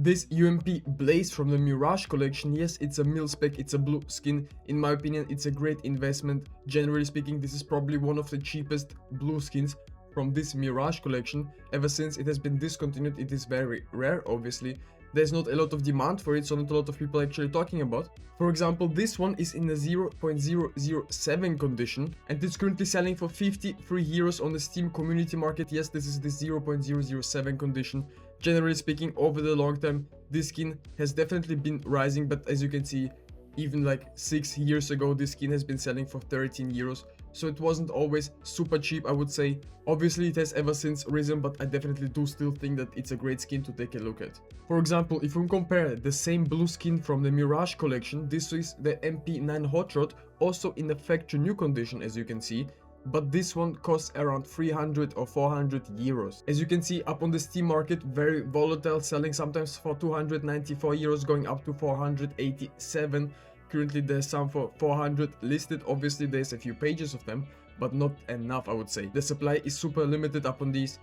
This UMP Blaze from the Mirage Collection, yes, it's a Mil-Spec, it's a blue skin. In my opinion, it's a great investment. Generally speaking, this is probably one of the cheapest blue skins from this Mirage Collection. Ever since it has been discontinued, it is very rare, obviously. There's not a lot of demand for it, so not a lot of people actually talking about. For example, this one is in a 0.007 condition, and it's currently selling for 53 euros on the Steam community market. Yes, this is the 0.007 condition. Generally speaking, over the long term, this skin has definitely been rising, but as you can see, even like 6 years ago, this skin has been selling for 13 euros. So it wasn't always super cheap, I would say. Obviously, it has ever since risen, but I definitely do still think that it's a great skin to take a look at. For example, if we compare the same blue skin from the Mirage Collection, this is the MP9 Hot Rod, also in the factory new condition, as you can see. But this one costs around 300 or 400 euros. As you can see, up on the Steam market, very volatile, selling sometimes for 294 euros, going up to 487. Currently there's some for 400 listed. Obviously there's a few pages of them, but not enough, I would say. The supply is super limited up on these,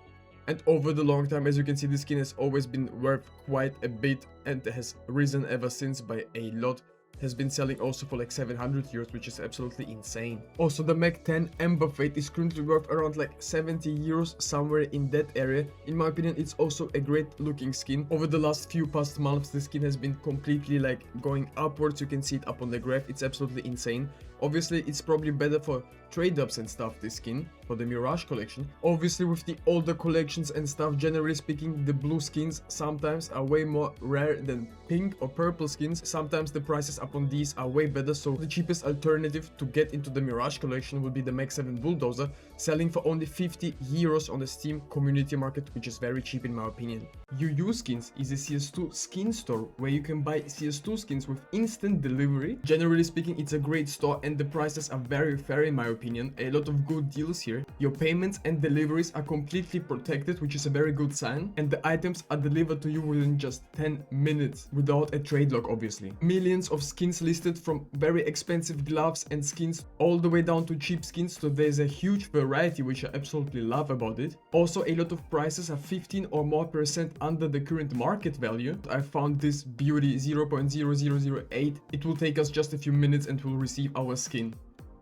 and over the long time, as you can see, the skin has always been worth quite a bit and has risen ever since by a lot. Has been selling also for like 700 euros, which is absolutely insane. Also, the Mach 10 Ember Fate is currently worth around like 70 euros, somewhere in that area. In my opinion, it's also a great looking skin. Over the last few past months, the skin has been completely like going upwards. You can see it up on the graph. It's absolutely insane. Obviously, it's probably better for trade-ups and stuff, this skin, for the Mirage Collection. Obviously, with the older collections and stuff, generally speaking, the blue skins sometimes are way more rare than pink or purple skins. Sometimes the prices upon these are way better, so the cheapest alternative to get into the Mirage Collection would be the Mach 7 Bulldozer, selling for only 50 euros on the Steam community market, which is very cheap in my opinion. UU Skins is a CS2 skin store where you can buy CS2 skins with instant delivery. Generally speaking, it's a great store and the prices are very fair in my opinion. A lot of good deals here. Your payments and deliveries are completely protected, which is a very good sign, and the items are delivered to you within just 10 minutes without a trade lock, obviously. Millions of skins listed, from very expensive gloves and skins all the way down to cheap skins, so there's a huge variety, which I absolutely love about it. Also, a lot of prices are 15 or more % under the current market value. I found this beauty 0.0008. It will take us just a few minutes and we'll receive our skin.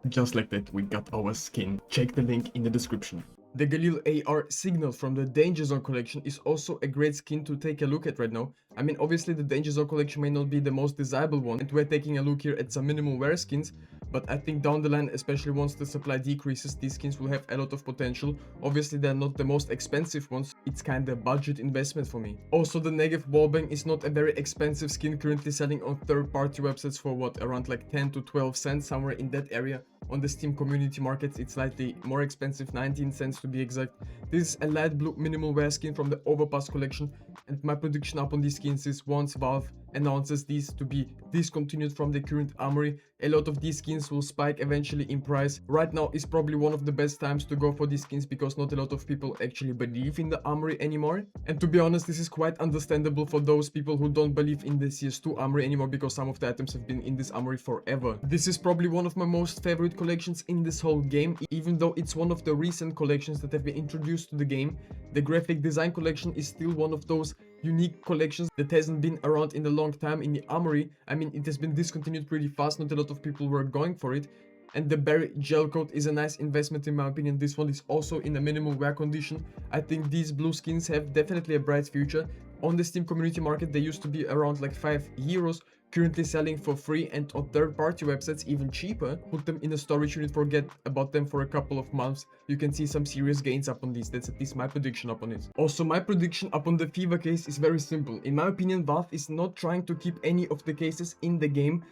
Just like that, we got our skin. Check the link in the description. The Galil AR Signal from the Danger Zone collection is also a great skin to take a look at right now. I mean, obviously the Danger Zone collection may not be the most desirable one, and we're taking a look here at some minimal wear skins, but I think down the line, especially once the supply decreases, these skins will have a lot of potential. Obviously they're not the most expensive ones, it's kind of budget investment for me. Also, the Negev Wallbang is not a very expensive skin, currently selling on third-party websites for what, around like 10 to 12 cents, somewhere in that area. On the Steam community markets, it's slightly more expensive, 19 cents to be exact. This is a light blue minimal wear skin from the Overpass collection, and my prediction upon these skins is once Valve announces these to be discontinued from the current Armory, a lot of these skins will spike eventually in price. Right now is probably one of the best times to go for these skins because not a lot of people actually believe in the Armory anymore. And to be honest, this is quite understandable for those people who don't believe in the CS2 Armory anymore, because some of the items have been in this Armory forever. This is probably one of my most favorite collections in this whole game, even though it's one of the recent collections that have been introduced to the game. The graphic design collection is still one of those unique collections that hasn't been around in a long time in the Armory. I mean, it has been discontinued pretty fast, not a lot of people were going for it. And the Berry gel coat is a nice investment in my opinion. This one is also in a minimal wear condition. I think these blue skins have definitely a bright future. On the Steam community market, they used to be around like 5 euros, currently selling for free, and on third-party websites even cheaper. Put them in a storage unit, forget about them for a couple of months. You can see some serious gains upon these. That's at least my prediction upon it. Also, my prediction upon the Fever case is very simple. In my opinion, Valve is not trying to keep any of the cases in the game.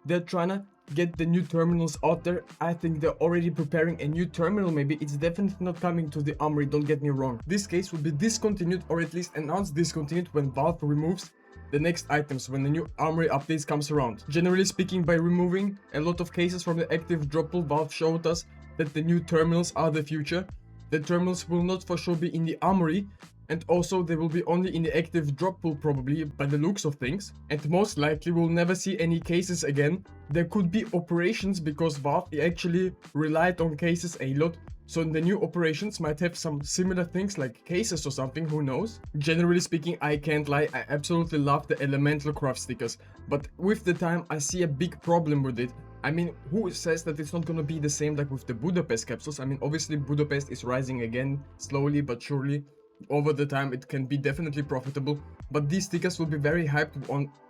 They're trying to get the new terminals out there. I think they're already preparing a new terminal. Maybe it's definitely not coming to the Armory, don't get me wrong. This case will be discontinued, or at least announced discontinued, when Valve removes the next items, when the new Armory updates comes around. Generally speaking, by removing a lot of cases from the active drop pool, Valve showed us that the new terminals are the future. The terminals will not for sure be in the Armory, and also they will be only in the active drop pool probably, by the looks of things, and most likely we'll never see any cases again. There could be operations because Valve actually relied on cases a lot So the new operations might have some similar things like cases or something, who knows? Generally speaking, I can't lie, I absolutely love the elemental craft stickers, but with the time I see a big problem with it. I mean, who says that it's not gonna be the same like with the Budapest capsules? I mean, obviously Budapest is rising again, slowly but surely. Over the time it can be definitely profitable, but these stickers will be very hyped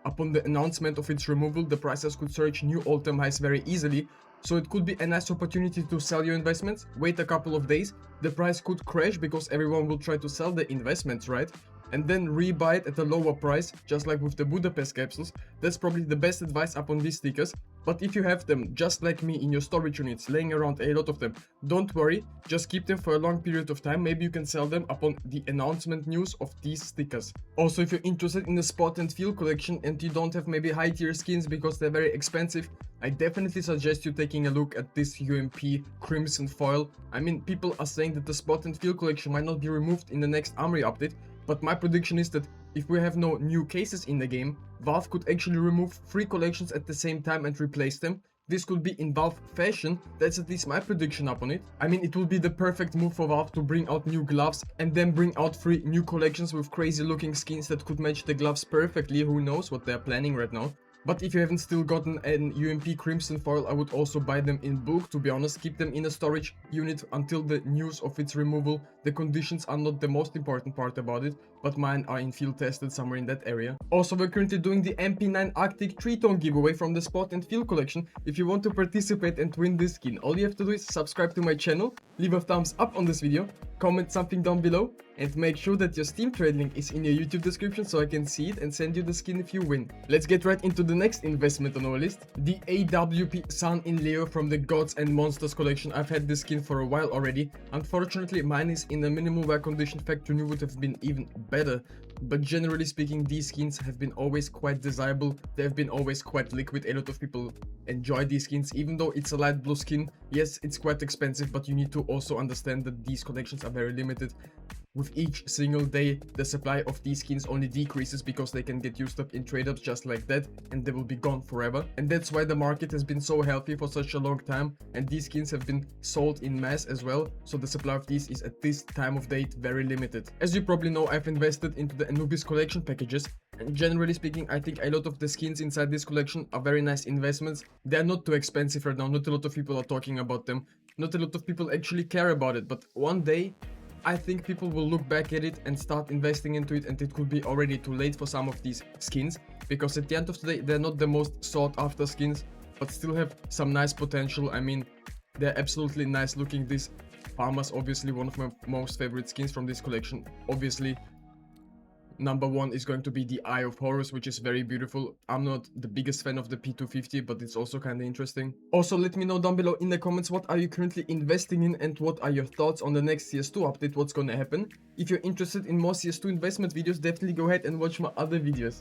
upon the announcement of its removal. The prices could surge new all-time highs very easily, so it could be a nice opportunity to sell your investments. Wait a couple of days, the price could crash because everyone will try to sell the investments, right? And then rebuy it at a lower price, just like with the Budapest capsules. That's probably the best advice upon these stickers. But if you have them, just like me, in your storage units, laying around a lot of them, don't worry, just keep them for a long period of time. Maybe you can sell them upon the announcement news of these stickers. Also, if you're interested in the spot and feel collection and you don't have maybe high tier skins because they're very expensive, I definitely suggest you taking a look at this UMP Crimson foil. I mean, people are saying that the spot and feel collection might not be removed in the next Armory update, but my prediction is that if we have no new cases in the game, Valve could actually remove 3 collections at the same time and replace them. This could be in Valve fashion, that's at least my prediction upon it. I mean, it would be the perfect move for Valve to bring out new gloves and then bring out 3 new collections with crazy looking skins that could match the gloves perfectly. Who knows what they're planning right now. But if you haven't still gotten an UMP Crimson foil, I would also buy them in bulk, to be honest. Keep them in a storage unit until the news of its removal. The conditions are not the most important part about it, but mine are in field tested somewhere in that area. Also, we're currently doing the MP9 Arctic 3-tone giveaway from the Spot and Feel collection. If you want to participate and win this skin, all you have to do is subscribe to my channel, leave a thumbs up on this video, comment something down below, and make sure that your Steam trade link is in your YouTube description so I can see it and send you the skin if you win. Let's get right into the next investment on our list, the AWP Sun in Leo from the Gods and Monsters collection. I've had this skin for a while already. Unfortunately, mine is in a minimal wear condition. Factory new would have been even better, but generally speaking, these skins have been always quite desirable. They have been always quite liquid. A lot of people enjoy these skins, even though it's a light blue skin. Yes, it's quite expensive, but you need to also understand that these collections are very limited. With each single day, the supply of these skins only decreases because they can get used up in trade-ups just like that, and they will be gone forever. And that's why the market has been so healthy for such a long time, and these skins have been sold in mass as well, so the supply of these is at this time of date very limited. As you probably know, I've invested into the Anubis collection packages, and generally speaking, I think a lot of the skins inside this collection are very nice investments. They're not too expensive right now, not a lot of people are talking about them, not a lot of people actually care about it, but one day, I think people will look back at it and start investing into it, and it could be already too late for some of these skins, because at the end of the day, they're not the most sought after skins, but still have some nice potential. I mean, they're absolutely nice looking. This Farmer's obviously one of my most favorite skins from this collection. Obviously, number 1 is going to be the Eye of Horus, which is very beautiful. I'm not the biggest fan of the P250, but it's also kind of interesting. Also, let me know down below in the comments what are you currently investing in and what are your thoughts on the next CS2 update, what's gonna happen. If you're interested in more CS2 investment videos, definitely go ahead and watch my other videos.